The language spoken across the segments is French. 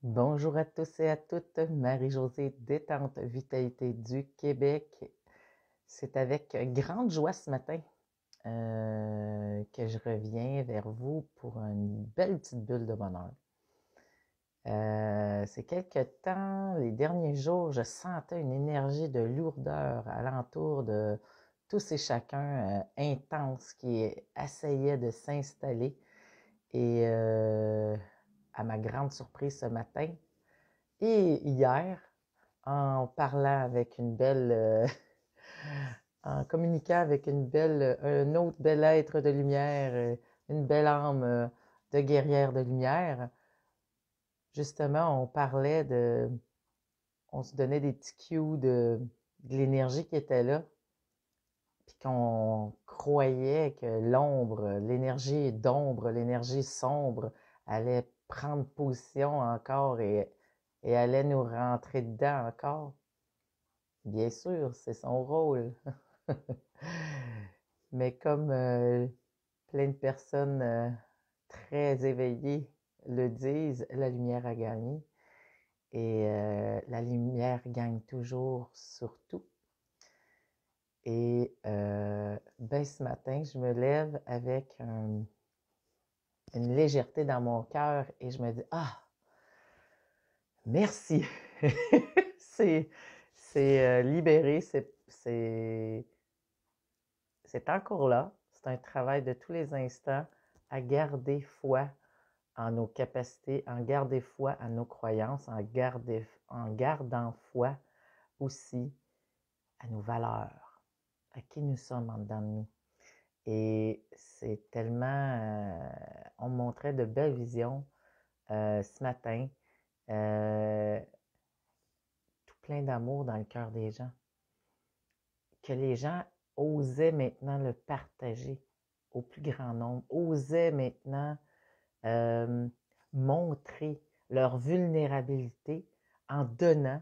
Bonjour à tous et à toutes, Marie-Josée Détente Vitalité du Québec. C'est avec grande joie ce matin que je reviens vers vous pour une belle petite bulle de bonheur. C'est quelque temps, les derniers jours, je sentais une énergie de lourdeur alentour de tous et chacun intense qui essayait de s'installer. Et à ma grande surprise ce matin, et hier, en parlant avec une belle, en communiquant avec un autre bel être de lumière, une belle âme de guerrière de lumière, justement, on se donnait des petits cues de l'énergie qui était là, puis qu'on croyait que l'énergie d'ombre, l'énergie sombre allait prendre position encore et allait nous rentrer dedans encore. Bien sûr, c'est son rôle. Mais comme plein de personnes très éveillées le disent, la lumière a gagné. Et la lumière gagne toujours sur tout. Et ben, ce matin, je me lève avec une légèreté dans mon cœur et je me dis, ah, merci. c'est libéré, c'est encore là. C'est un travail de tous les instants à garder foi en nos capacités, en garder foi à nos croyances, en gardant foi aussi à nos valeurs, à qui nous sommes en dedans de nous. Et c'est tellement... on me montrait de belles visions ce matin, euh, tout plein d'amour dans le cœur des gens, que les gens osaient maintenant le partager au plus grand nombre, osaient maintenant euh, montrer leur vulnérabilité en donnant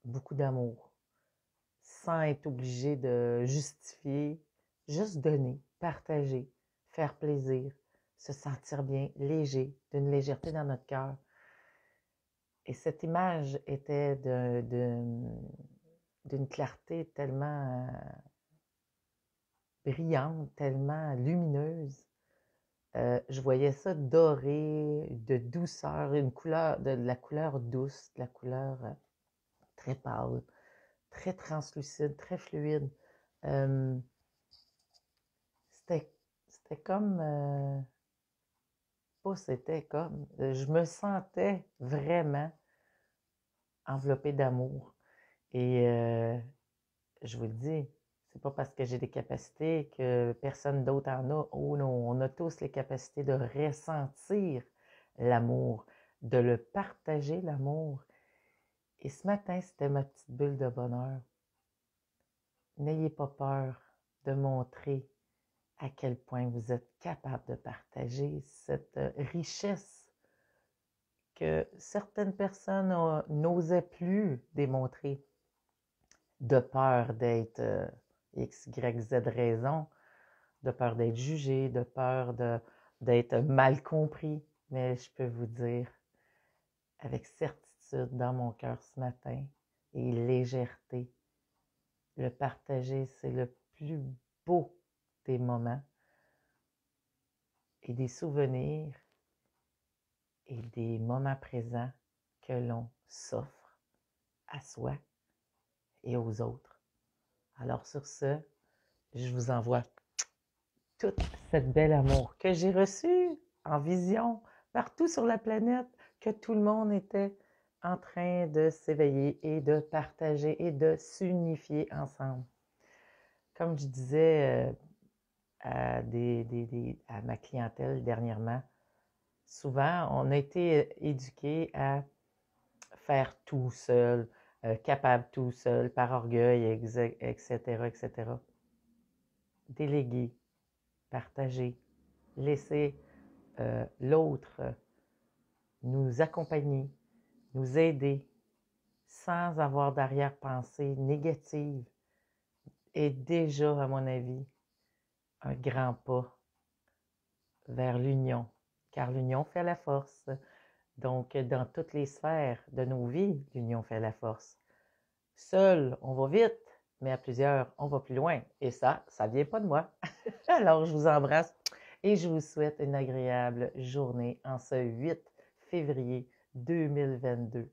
beaucoup d'amour, sans être obligé de justifier, juste donner, partager, faire plaisir, se sentir bien, léger, d'une légèreté dans notre cœur. Et cette image était d'une clarté tellement brillante, tellement lumineuse. Je voyais ça doré, de douceur, une couleur, de la couleur douce, de la couleur très pâle, très translucide, très fluide. Euh, c'était, c'était comme, pas c'était comme, je me sentais vraiment enveloppée d'amour. Et je vous le dis, c'est pas parce que j'ai des capacités que personne d'autre en a. Oh non, on a tous les capacités de ressentir l'amour, de le partager, l'amour. Et ce matin, c'était ma petite bulle de bonheur. N'ayez pas peur de montrer à quel point vous êtes capable de partager cette richesse que certaines personnes n'osaient plus démontrer de peur d'être X, Y, Z raison, de peur d'être jugé, de peur d'être mal compris. Mais je peux vous dire, avec certitude dans mon cœur ce matin et légèreté, le partager, c'est le plus beau des moments et des souvenirs et des moments présents que l'on s'offre à soi et aux autres. Alors sur ce, je vous envoie tout cet bel amour que j'ai reçu en vision partout sur la planète, que tout le monde était en train de s'éveiller et de partager et de s'unifier ensemble. Comme je disais à ma clientèle dernièrement, souvent on a été éduqué à faire tout seul, capable tout seul, par orgueil, etc., etc. Déléguer, partager, laisser l'autre nous accompagner, nous aider, sans avoir d'arrière-pensée négative, est déjà, à mon avis, un grand pas vers l'union, car l'union fait la force. Donc, dans toutes les sphères de nos vies, l'union fait la force. Seul, on va vite, mais à plusieurs, on va plus loin. Et ça vient pas de moi. Alors, je vous embrasse et je vous souhaite une agréable journée en ce 8 février 2022.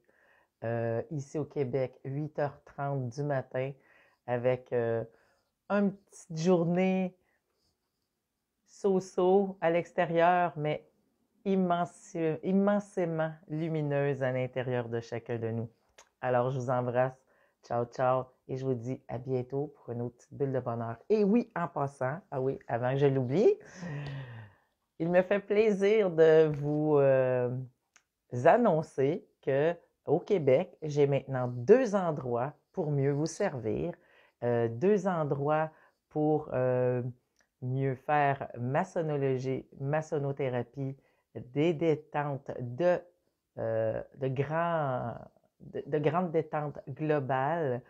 Ici au Québec, 8h30 du matin, avec une petite journée so-so à l'extérieur, mais immensément lumineuse à l'intérieur de chacun de nous. Alors, je vous embrasse. Ciao, ciao. Et je vous dis à bientôt pour une autre petite bulle de bonheur. Et oui, en passant, ah oui, avant que je l'oublie, il me fait plaisir de vous annoncer que au Québec, j'ai maintenant 2 endroits pour mieux vous servir, 2 endroits pour mieux faire maçonnologie, maçonnothérapie, des détentes de grandes détentes globales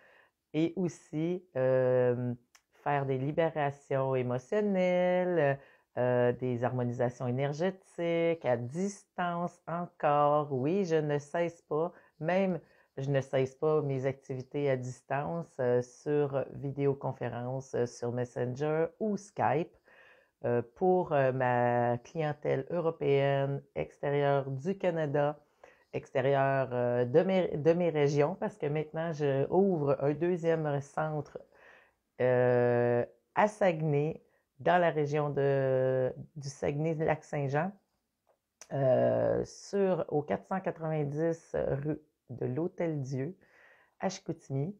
et aussi faire des libérations émotionnelles, des harmonisations énergétiques à distance encore. Oui, je ne cesse pas, même je ne cesse pas mes activités à distance sur vidéoconférence, sur Messenger ou Skype pour ma clientèle européenne, extérieure du Canada, extérieure de mes régions, parce que maintenant, je ouvre un 2e centre à Saguenay, dans la région du Saguenay-Lac-Saint-Jean, au 490 rue de l'Hôtel-Dieu, à Chicoutimi.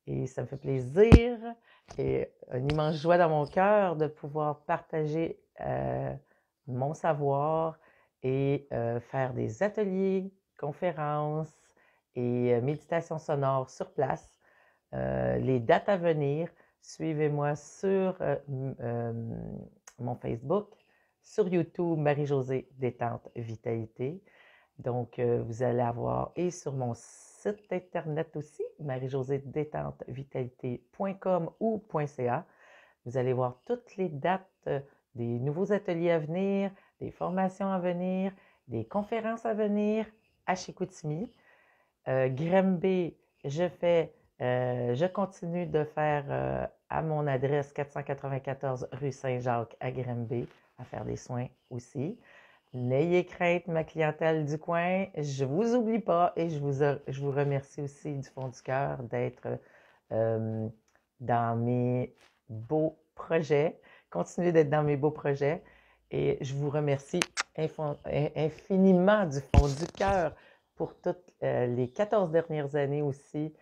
Et ça me fait plaisir et une immense joie dans mon cœur de pouvoir partager mon savoir et faire des ateliers, conférences et méditations sonores sur place. Les dates à venir, suivez-moi sur mon Facebook, sur YouTube, Marie-Josée Détente Vitalité. Donc, vous allez avoir, et sur mon site internet aussi, marie-josée-détente-vitalité.com ou .ca, vous allez voir toutes les dates des nouveaux ateliers à venir, des formations à venir, des conférences à venir à Chicoutimi. Grimby, je continue de faire à mon adresse 494 rue Saint-Jacques à Grimby, à faire des soins aussi. N'ayez crainte, ma clientèle du coin, je vous oublie pas et je vous remercie aussi du fond du cœur d'être dans mes beaux projets. Continuez d'être dans mes beaux projets et je vous remercie infiniment du fond du cœur pour toutes les 14 dernières années aussi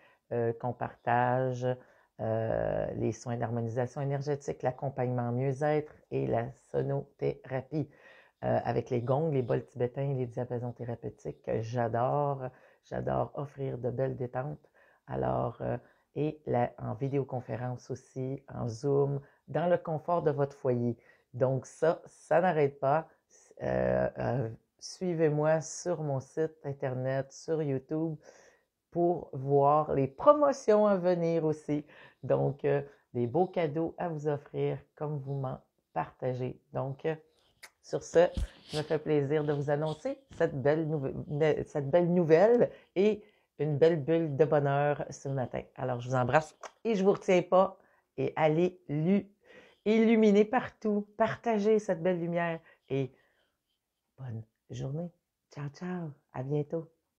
qu'on partage, les soins d'harmonisation énergétique, l'accompagnement mieux-être et la sonothérapie avec les gongs, les bols tibétains, les diapasons thérapeutiques que j'adore. J'adore offrir de belles détentes. Alors, et en vidéoconférence aussi, en Zoom, dans le confort de votre foyer. Donc ça n'arrête pas. Suivez-moi sur mon site internet, sur YouTube, pour voir les promotions à venir aussi. Donc, des beaux cadeaux à vous offrir comme vous m'en partagez. Donc, sur ce, ça me fait plaisir de vous annoncer cette belle nouvelle et une belle bulle de bonheur ce matin. Alors, je vous embrasse et je ne vous retiens pas et allez illuminer partout, partagez cette belle lumière et bonne journée. Ciao, ciao, à bientôt.